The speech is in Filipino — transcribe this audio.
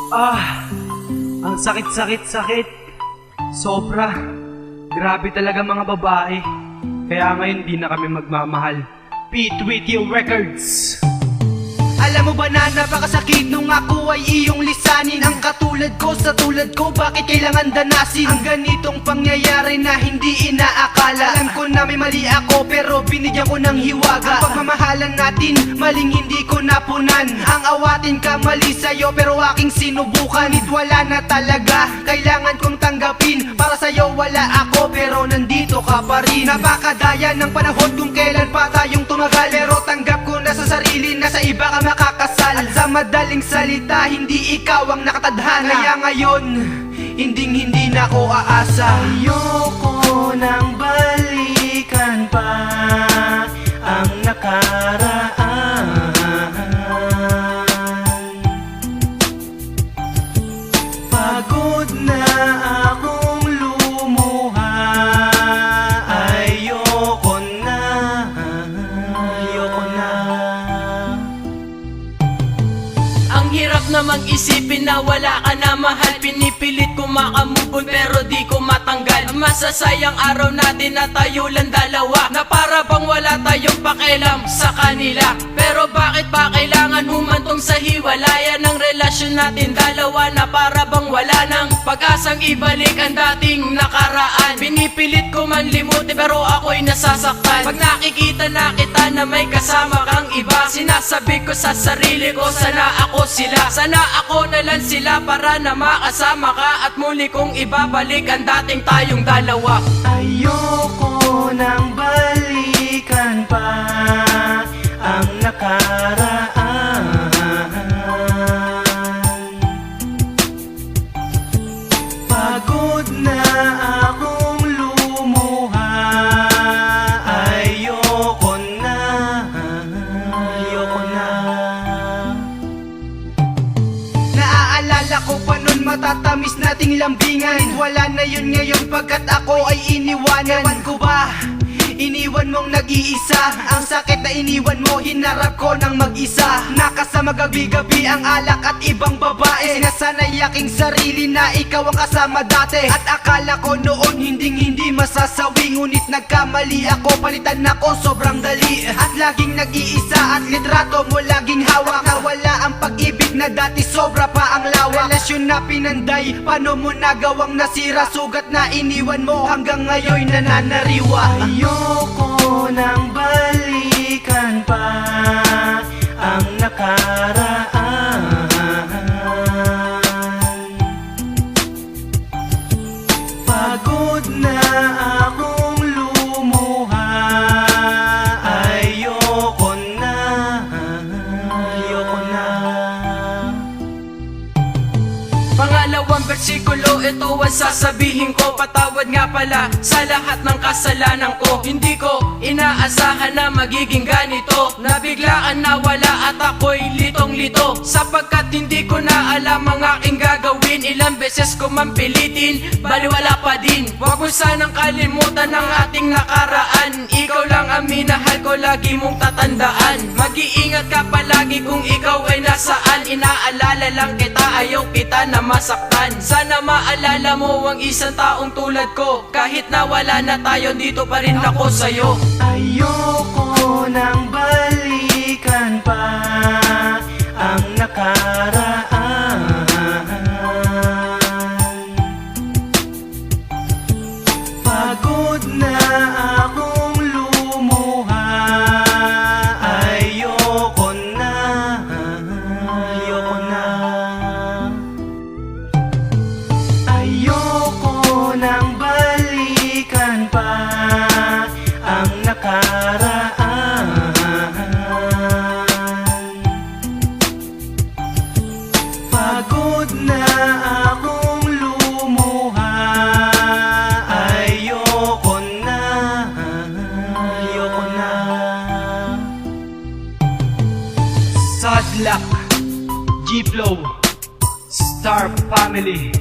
Ang sakit. Sobra. Grabe talaga mga babae. Kaya ngayon di na kami magmamahal. P-Tweety Records. Alam mo ba na napakasakit nung ako ay iyong lisanin? Ang katulad ko sa tulad ko, bakit kailangan danasin? Ang ganitong pangyayari na hindi inaakala. Alam ko na may mali ako pero binigyan ko ng hiwaga. Ang pagmamahalan natin, maling hindi ko napunan. Ang awatin ka mali sa'yo pero aking sinubukan. Nit wala na talaga, kailangan kong tanggapin. Para sa'yo wala ako pero nandito ka pa rin. Napakadaya ng panahon kung kailan pa tayong tumagal. Pero tanggap ko na sa sarili na sa iba ka makakasal. At sa madaling salita, hindi ikaw ang nakatadhana. Kaya ngayon, hindi na ako aasa. Ayoko nang balikan pa ang nakaraan. Pagod na akong lumuha. Ayoko na. Ang hirap namang isipin na wala ka na mahal. Pinipilit ko makamubon pero di ko matanggal. Masasayang araw natin na tayo lang dalawa, na para bang wala tayong pakialam sa kanila. Pero bakit ba kailangan humantong sa hiwalayan ng relasyon natin dalawa, na para bang wala nang pag-asang ibalik ang dating nakaraan. Pinipilit ko man limutin pero ako'y nasasaktan. Pag nakikita na kita na may kasama kang iba, sinasabi ko sa sarili ko, sana ako sila. Sana ako na lang sila para na makasama ka at muli kong ibabalik ang dating tayong dalawa. Ayoko nang balikan pa ang nakaraan. Pagod na akong lumuha. Ayoko na. Naaalala ko pa nun matatamis nating lambingan. Wala na yun ngayon pagkat ako ay iniwanan. Ewan ko ba, iniwan mong nag-iisa. Ang sakit na iniwan mo, hinarap ko ng mag-isa. Nakasama gabi-gabi ang alak at ibang babae. Sinasanay aking sarili na ikaw ang kasama dati. At akala ko noon hindi masasawi. Ngunit nagkamali ako, palitan ako sobrang dali. At laging nag-iisa at litrato mo laging hawak. Nawala ang pag-ibig na dati, sobra pa ang lawak. Relasyon na pinanday, paano mo nagawang nasira? Sugat na iniwan mo hanggang ngayon nananariwa. Ayoko nang balikan pa ang nakaraan. Pagod na akong lumuha. Ayoko na. Pangalawang bersikulo, ito ang sasabihin ko. Patawad nga pala sa lahat ng kasalanan ko. Hindi ko inaasahan na magiging ganito. Nabiglaan na wala at ako'y litong-lito, sapagkat hindi ko na alam ang aking gagawin. Ilang beses ko man pilitin, baliwala pa din. Huwag mo sanang kalimutan ang ating nakaraan. Ikaw lang ang minahal ko, lagi mong tatandaan. Mag-iingat ka palagi kung ikaw ay nasaan. Inaalala lang kita, ayaw kita na masaktan. Sana maalala mo ang isang taong tulad ko. Kahit na wala na tayo, dito pa rin ako sa'yo. Ayoko nang balikan pa ang nakaraan. Pagod na akong lumuha. Ayoko na. Ayoko nang balikan pa ang nakaraan. Pagod na akong lumuha. Ayoko na. Sad luck. G-Flow. Star Family.